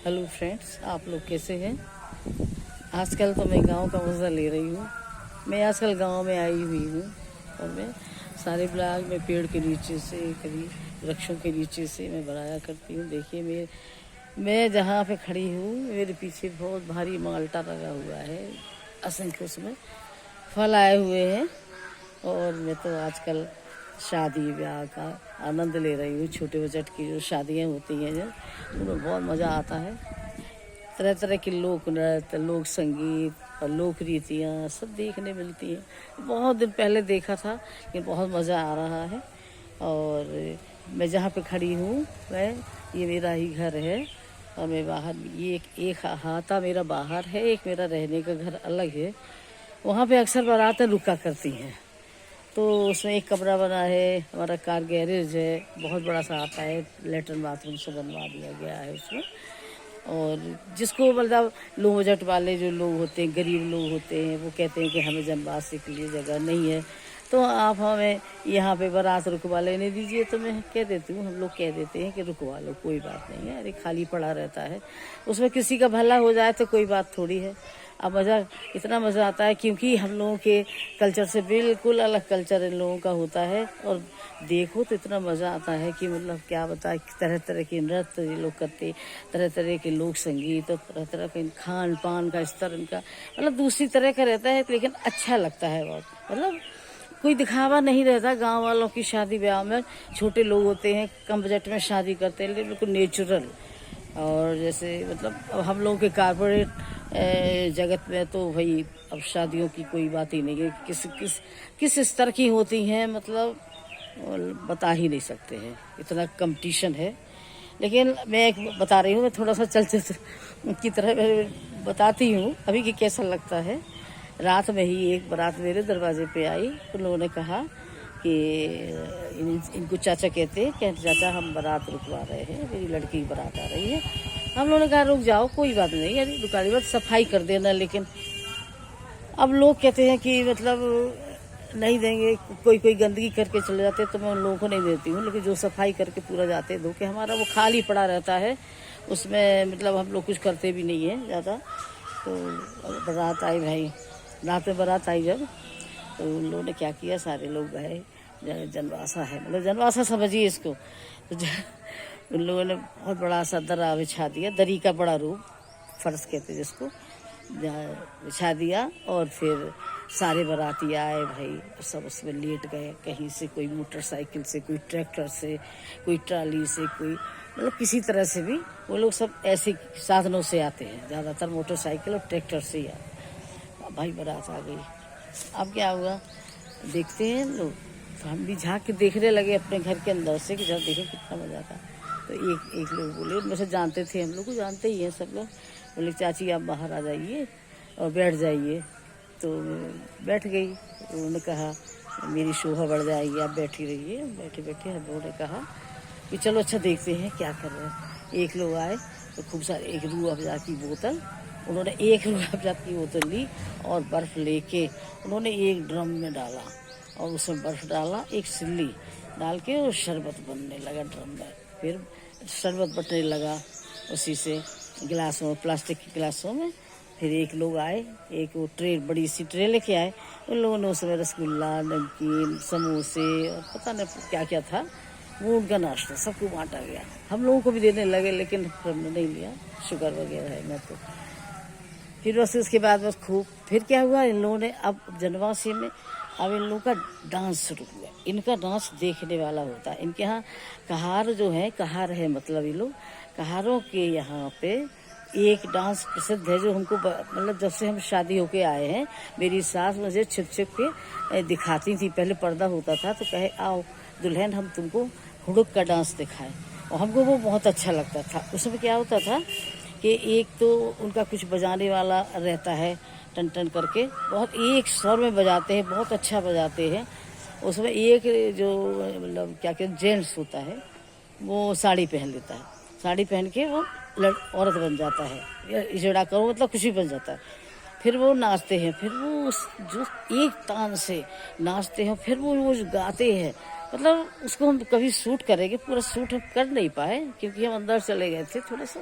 Hello friends, आप लोग कैसे हैं। आजकल तो मैं गांव का मज़ा ले रही हूँ। मैं आजकल गांव में आई हुई हूँ और मैं सारे ब्लॉग में पेड़ के नीचे से, कभी वृक्षों के नीचे से मैं बनाया करती हूँ। देखिए मैं जहाँ पे खड़ी हूँ मेरे पीछे बहुत भारी माल्टा लगा हुआ है, असंख्य उसमें फल आए हुए हैं। और मैं तो आजकल शादी ब्याह का आनंद ले रही हूँ। छोटे बजट की जो शादियाँ होती हैं जो, उनमें बहुत मज़ा आता है। तरह तरह के लोक नृत्य, लोक संगीत और लोक रीतियाँ सब देखने मिलती हैं। बहुत दिन पहले देखा था लेकिन बहुत मज़ा आ रहा है। और मैं जहाँ पे खड़ी हूँ ये मेरा ही घर है। और मैं बाहर, ये एक हाथा मेरा बाहर है, एक मेरा रहने का घर अलग है। वहाँ पे अक्सर बारातें रुका करती हैं। तो उसमें एक कमरा बना है, हमारा कार गैरेज है, बहुत बड़ा सा आता है, लेटरिन बाथरूम से बनवा दिया गया है उसमें। और जिसको मतलब लो बजट वाले जो लोग होते हैं, गरीब लोग होते हैं, वो कहते हैं कि हमें जनवासी के लिए जगह नहीं है, तो आप हमें यहाँ पे बारात रुकवा लेने दीजिए। तो मैं कह देती हूँ, हम लोग कह देते हैं कि रुकवा लो, कोई बात नहीं है, अरे खाली पड़ा रहता है, उसमें किसी का भला हो जाए तो कोई बात थोड़ी है। अब इतना मज़ा आता है क्योंकि हम लोगों के कल्चर से बिल्कुल अलग कल्चर इन लोगों का होता है। और देखो तो इतना मज़ा आता है कि मतलब क्या बताए, तरह तरह के नृत्य ये लोग करते, तरह तरह के लोक संगीत और तरह तरह के खान पान का स्तर इनका मतलब दूसरी तरह का रहता है, लेकिन अच्छा लगता है बहुत। मतलब कोई दिखावा नहीं रहता। गांव वालों की शादी ब्याह में छोटे लोग होते हैं, कम बजट में शादी करते हैं, लेकिन बिल्कुल नेचुरल। और जैसे मतलब अब हम लोगों के कारपोरेट जगत में तो भाई अब शादियों की कोई बात ही नहीं है। किस स्तर की होती हैं मतलब बता ही नहीं सकते हैं, इतना कंपटीशन है। लेकिन मैं एक बता रही हूँ, मैं थोड़ा सा चलचित्र की तरह बताती हूँ अभी कि कैसा लगता है। रात में ही एक बारात मेरे दरवाजे पे आई। उन लोगों ने कहा कि इनको चाचा कहते हैं कि चाचा हम बारात रुकवा रहे हैं, मेरी लड़की की बारात आ रही है। हम लोगों ने कहा रुक जाओ, कोई बात नहीं, अरे रुका बात सफाई कर देना। लेकिन अब लोग कहते हैं कि मतलब नहीं देंगे, कोई गंदगी करके चले जाते तो मैं उन लोगों को नहीं देती हूँ, लेकिन जो सफाई करके पूरा जाते दो कि हमारा वो खाली पड़ा रहता है, उसमें मतलब हम लोग कुछ करते भी नहीं हैं ज़्यादा। तो बारात आई भाई, रात में बारात आई जब, तो उन लोगों ने क्या किया, सारे लोग गए, जनवासा है मतलब जनवासा समझिए इसको। तो उन लोगों ने बहुत बड़ा सा दरा बिछा दिया, दरी का बड़ा रूप, फर्श कहते जिसको, बिछा दिया। और फिर सारे बाराती आए भाई, सब उसमें लेट गए। कहीं से कोई मोटरसाइकिल से, कोई ट्रैक्टर से, कोई ट्राली से, कोई मतलब किसी तरह से भी वो लोग सब ऐसे साधनों से आते हैं, ज़्यादातर मोटरसाइकिल और ट्रैक्टर से ही आते। अब भाई बारात आ गई, अब क्या हुआ देखते हैं लोग, तो हम भी झाँक के देखने लगे अपने घर के अंदर से कि जब देखें कितना मज़ा था। तो एक लोग बोले, उनमें से जानते थे, हम लोग को जानते ही हैं सब लोग, बोले चाची आप बाहर आ जाइए और बैठ जाइए। तो बैठ गई। उन्होंने कहा मेरी शोभा बढ़ जाएगी, आप बैठी रहिए। बैठे बैठे हम लोगों ने कहा कि चलो अच्छा देखते हैं क्या कर रहे हैं। एक लोग आए तो खूब सारे, एक रूह अफ़ज़ा की बोतल, उन्होंने एक रूह अफ़ज़ा की बोतल ली और बर्फ़ लेके उन्होंने एक ड्रम में डाला और उसमें बर्फ़ डाला, एक सिल्ली डाल के और शरबत बनने लगा ड्रम में। फिर शरबत बटने लगा उसी से गिलासों, प्लास्टिक के गिलासों में। फिर एक लोग आए, एक वो ट्रे, बड़ी सी ट्रे लेके आए। उन लोगों ने उसमें रसगुल्ला, नमकीन, समोसे और पता नहीं क्या क्या था, वो उनका नाश्ता सबको बांटा गया। हम लोगों को भी देने लगे, लेकिन हमने नहीं लिया, शुगर वगैरह है मैं तो। फिर बस उसके बाद बस खूब, फिर क्या हुआ, इन लोगों ने अब जनवासी में अब इन लोगों का डांस शुरू हुआ। इनका डांस देखने वाला होता है। इनके यहाँ कहार जो है, कहार है मतलब ये लोग, कहारों के यहाँ पे एक डांस प्रसिद्ध है जो हमको मतलब जब से हम शादी होके आए हैं, मेरी सास मुझे छिप छिप के दिखाती थी। पहले पर्दा होता था तो कहे आओ दुल्हन हम तुमको हुड़ुक का डांस दिखाएं, और हमको वो बहुत अच्छा लगता था। उसमें क्या होता था कि एक तो उनका कुछ बजाने वाला रहता है, टन टन करके बहुत एक स्वर में बजाते हैं, बहुत अच्छा बजाते हैं। उसमें एक जो मतलब क्या कहते जेंट्स होता है, वो साड़ी पहन लेता है, साड़ी पहन के वो औरत बन जाता है, इजड़ा करो मतलब कुछ भी बन जाता है। फिर वो नाचते हैं, फिर वो जो एक तान से नाचते हैं, फिर वो गाते हैं। मतलब उसको हम कभी शूट करेंगे, पूरा शूट हम कर नहीं पाए क्योंकि हम अंदर चले गए थे थोड़ा सा।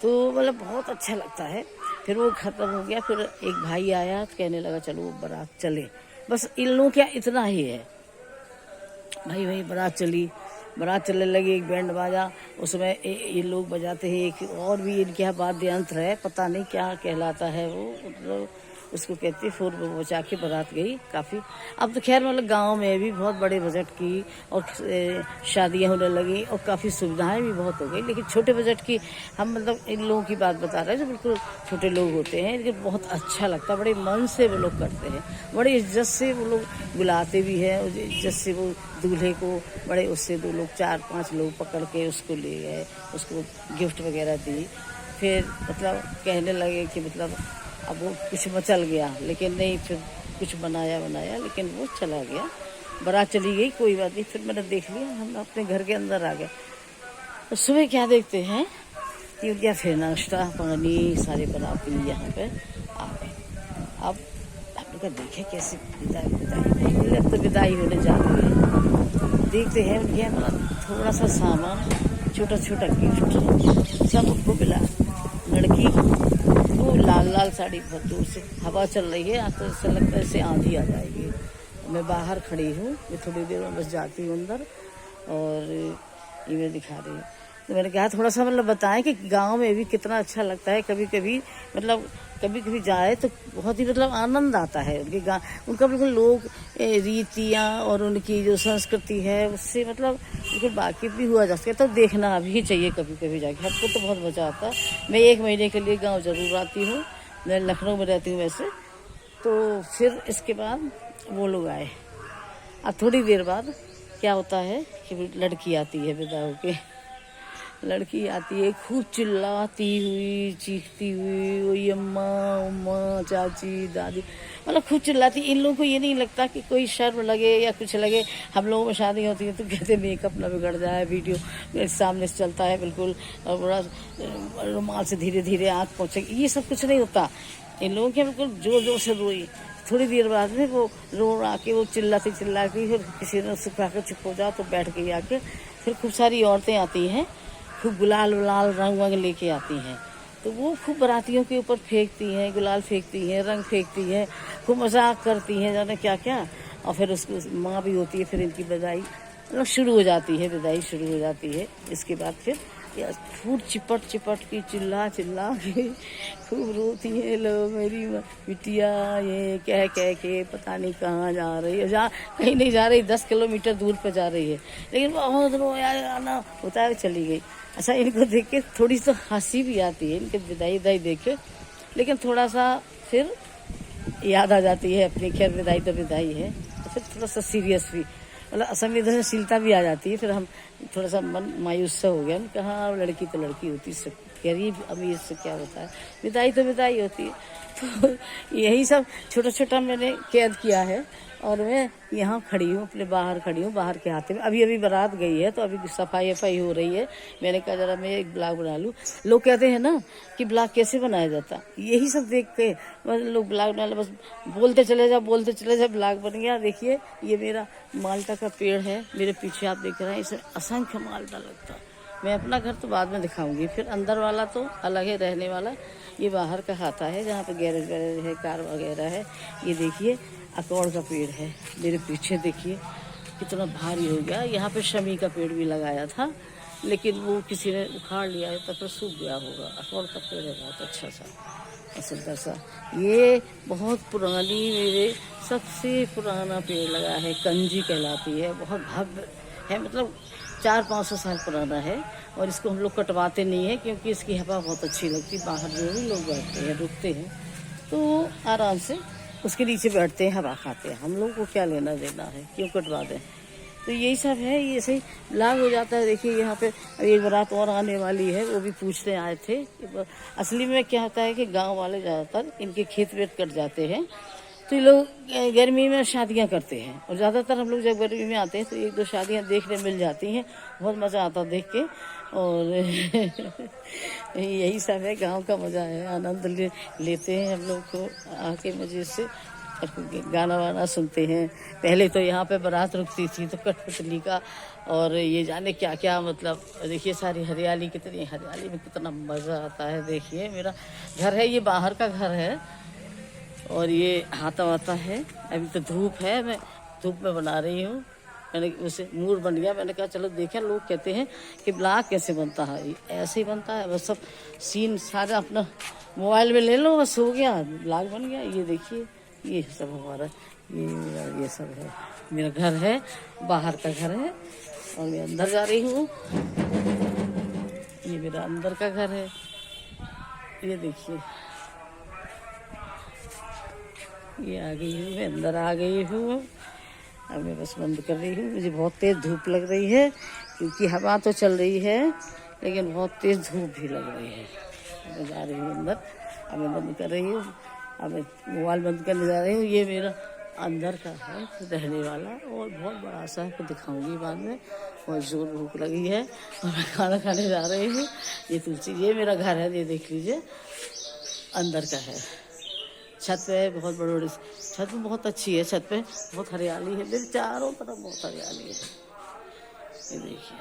तो मतलब बहुत अच्छा लगता है। फिर वो ख़त्म हो गया, फिर एक भाई आया तो कहने लगा चलो बारात चले। बस इन लोगों क्या इतना ही है भाई। वही बारात चली, बारात चलने लगी, एक बैंड बाजा, उसमें ये लोग बजाते हैं। एक और भी इनके यहाँ वाद्य यंत्र है, पता नहीं क्या कहलाता है वो, मतलब उसको कहते हैं। फूल बचा के बारात गई काफ़ी। अब तो खैर मतलब गांव में भी बहुत बड़े बजट की और शादियां होने लगी और काफ़ी सुविधाएं भी बहुत हो गई। लेकिन छोटे बजट की हम मतलब इन लोगों की बात बता रहे हैं जो बिल्कुल छोटे लोग होते हैं, लेकिन बहुत अच्छा लगता है। बड़े मन से वो लोग करते हैं, बड़े इज्जत से वो लोग बुलाते भी हैं, और इज्जत से वो दूल्हे को बड़े उससे 2 लोग 4-5 लोग पकड़ के उसको ले गए, उसको गिफ्ट वगैरह दी। फिर मतलब कहने लगे कि मतलब अब वो कुछ मचल गया, लेकिन नहीं, फिर कुछ बनाया लेकिन वो चला गया। बारात चली गई, कोई बात नहीं। फिर मैंने देख लिया, हम अपने घर के अंदर आ गए। तो सुबह क्या देखते हैं कि क्या फिर नाश्ता पानी, सारे बाराती यहाँ पे आ गए। अब हम लोग देखे कैसे विदाई, अब तो विदाई होने जा रही है। देखते हैं उनके मतलब थोड़ा सा सामान, छोटा छोटा गिफ्ट सब उनको मिला। लड़की वो लाल साड़ी, बहुत दूर से हवा चल रही है, तो ऐसा लगता है ऐसे आंधी आ जाएगी। मैं बाहर खड़ी हूँ, मैं थोड़ी देर में बस जाती हूँ अंदर, और ये मैं दिखा रही हूँ। तो मैंने कहा थोड़ा सा मतलब बताएं कि गांव में भी कितना अच्छा लगता है। कभी कभी मतलब कभी कभी जाए तो बहुत ही मतलब आनंद आता है। उनके उनका बिल्कुल लोग रीतियाँ और उनकी जो संस्कृति है उससे मतलब बिल्कुल वाकिफ भी हुआ जा सकता है। तो देखना भी चाहिए कभी कभी जाके, हमको तो बहुत मज़ा आता है। मैं 1 महीने के लिए गाँव जरूर आती हूँ, मैं लखनऊ में रहती हूँ वैसे। तो फिर इसके बाद वो लोग आए। अब थोड़ी देर बाद क्या होता है कि लड़की आती है विदा होके। लड़की आती है खूब चिल्लाती हुई, चीखती हुई, वही अम्मा उम्मा चाची दादी, मतलब खूब चिल्लाती। इन लोगों को ये नहीं लगता कि कोई शर्म लगे या कुछ लगे। हम लोगों में शादी होती है तो कहते मेकअप ना बिगड़ जाए, वीडियो मेरे सामने से चलता है बिल्कुल, और बड़ा रुमाल से धीरे धीरे आँख पहुँचेगी, ये सब कुछ नहीं होता। इन लोगों के बिल्कुल जोर जोर से रोई। थोड़ी देर बाद में वो रो आके वो चिल्लाती फिर किसी ने उससे आकर चुप हो जाओ तो बैठ गई आके। फिर खूब सारी औरतें आती हैं, खूब गुलाल उलाल रंग वंग लेके आती हैं, तो वो खूब बारातियों के ऊपर फेंकती हैं, गुलाल फेंकती हैं, रंग फेंकती हैं, खूब मजाक करती हैं, जाने क्या क्या। और फिर उसको माँ भी होती है, फिर इनकी विदाई मतलब शुरू हो जाती है, विदाई शुरू हो जाती है। इसके बाद फिर खूब चिपट की चिल्ला के खूब रोती है लोग, मेरी बिटिया ये कह के पता नहीं कहाँ जा रही है, जहाँ कहीं नहीं जा रही, 10 किलोमीटर दूर पर जा रही है, लेकिन बहुत रोया आना होता है, चली गई। अच्छा, इनको देख के थोड़ी तो हंसी भी आती है, इनके विदाई देख के, लेकिन थोड़ा सा फिर याद आ जाती है अपनी। खैर विदाई तो विदाई है, तो फिर थोड़ा सा सीरियस भी मतलब संवेदनशीलता भी आ जाती है। फिर हम थोड़ा सा मन मायूस सा हो गया, कहाँ लड़की तो लड़की होती है, गरीब अमीर से क्या होता है, विदाई तो विदाई होती है। तो यही सब छोटा छोटा मैंने कैद किया है। और मैं यहाँ खड़ी हूँ, अपने बाहर खड़ी हूँ, बाहर के हाथे में अभी बारात गई है, तो अभी सफाई हो रही है। मैंने कहा जरा मैं एक ब्लॉग बना लूँ। लोग कहते हैं ना कि ब्लॉग कैसे बनाया जाता, यही सब देख के बस लोग ब्लॉग बना, बस बोलते चले जाओ ब्लॉग बन गया। देखिए ये मेरा माल्टा का पेड़ है, मेरे पीछे आप देख रहे हैं, इसमें असंख्य माल्टा लगता है। मैं अपना घर तो बाद में दिखाऊंगी, फिर अंदर वाला तो अलग है रहने वाला। ये बाहर का खाता है जहाँ पे गैरेज वैरेज है, कार वगैरह है। ये देखिए अकौड़ का पेड़ है मेरे पीछे, देखिए कितना भारी हो गया। यहाँ पे शमी का पेड़ भी लगाया था, लेकिन वो किसी ने उखाड़ लिया है, तो फिर सूख गया होगा। अकौड़ का पेड़ है बहुत अच्छा सा, सुंदर सा। ये बहुत पुरानी, मेरे सबसे पुराना पेड़ लगा है, कंजी कहलाती है, बहुत भव्य है, मतलब 400-500 साल पुराना है। और इसको हम लोग कटवाते नहीं है, क्योंकि इसकी हवा बहुत अच्छी लगती है। बाहर जो भी लोग बैठते हैं, रुकते हैं, तो आराम से उसके नीचे बैठते हैं, हवा खाते हैं। हम लोग को क्या लेना देना है, क्यों कटवा दें। तो यही सब है, ये सही लाभ हो जाता है। देखिए यहाँ पे एक बारात और आने वाली है, वो भी पूछने आए थे। असली में क्या होता है कि गांव वाले ज़्यादातर इनके खेत वेत कट जाते हैं, तो ये लोग गर्मी में शादियां करते हैं। और ज़्यादातर हम लोग जब गर्मी में आते हैं तो 1-2 शादियां देखने मिल जाती हैं, बहुत मज़ा आता है देख के। और यही सब है, गांव का मज़ा है, आनंद लेते हैं हम लोग को आके मज़े से। गाना वाना सुनते हैं। पहले तो यहाँ पे बारात रुकती थी तो कठपुतली का और ये जाने क्या क्या, मतलब देखिए सारी हरियाली, कितनी हरियाली में कितना मज़ा आता है। देखिए मेरा घर है, ये बाहर का घर है और ये हाथा वाता है। अभी तो धूप है, मैं धूप में बना रही हूँ। मैंने उसे मूड बन गया, मैंने कहा चलो देखें। लोग कहते हैं कि ब्लॉग कैसे बनता है, ऐसे ही बनता है बस, सब सीन सारा अपना मोबाइल में ले लो बस हो गया, ब्लॉग बन गया। ये देखिए ये सब हमारा, ये सब है, मेरा घर है, बाहर का घर है और मैं अंदर जा रही हूँ। ये मेरा अंदर का घर है, ये देखिए ये आ गई हूँ, मैं अंदर आ गई हूँ। अब मैं बस बंद कर रही हूँ। मुझे बहुत तेज़ धूप लग रही है क्योंकि हवा तो चल रही है लेकिन बहुत तेज़ धूप भी लग रही है। मैं जा रही हूँ अंदर, अब मैं बंद कर रही हूँ, अब मैं मोबाइल बंद करने जा रही हूँ। ये मेरा अंदर का है रहने वाला और बहुत बड़ा सा है, दिखाऊंगी बाद में। बहुत जोर भूख लगी है और मैं खाना खाने जा रही हूँ। ये तुलसी, ये मेरा घर है, ये देख लीजिए अंदर का है। छत पे बहुत बड़ी बड़ी छत में बहुत अच्छी है, छत पे बहुत हरियाली है, मेरे चारों तरफ बहुत हरियाली है। ये देखिए,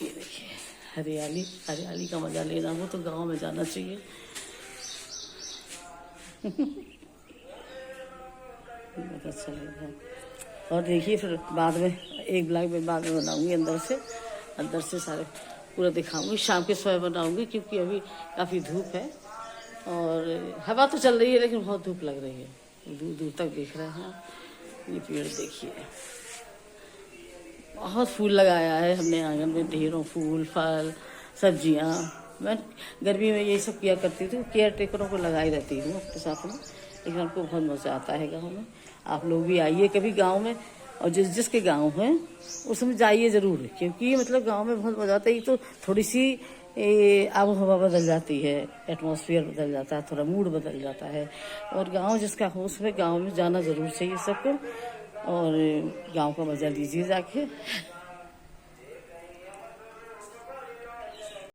ये देखिए हरियाली, हरियाली का मजा लेना हो तो गांव में जाना चाहिए। बहुत अच्छा लगता है। और देखिए फिर बाद में एक ब्लॉग में बाद में बनाऊंगी, अंदर से सारे पूरा दिखाऊंगी। शाम के समय बनाऊंगी क्योंकि अभी काफ़ी धूप है और हवा तो चल रही है लेकिन बहुत धूप लग रही है। दूर दूर तक देख रहे हैं, ये पेड़ देखिए, बहुत फूल लगाया है हमने आंगन में, ढेरों फूल फल सब्जियां। मैं गर्मी में यही सब किया करती थी, केयर टेकरों को लगाई रहती हूँ अपने साथ में, लेकिन हमको बहुत मज़ा आता है गाँव में। आप लोग भी आइए कभी गाँव में, और जिसके गांव है उसमें जाइए ज़रूर, क्योंकि मतलब गांव में बहुत मज़ा आता है। तो थोड़ी सी आबो हवा बदल जाती है, एटमॉस्फेयर बदल जाता है, थोड़ा मूड बदल जाता है। और गांव जिसका हो उसमें गांव में जाना ज़रूर चाहिए सबको, और गांव का मज़ा लीजिए जाके।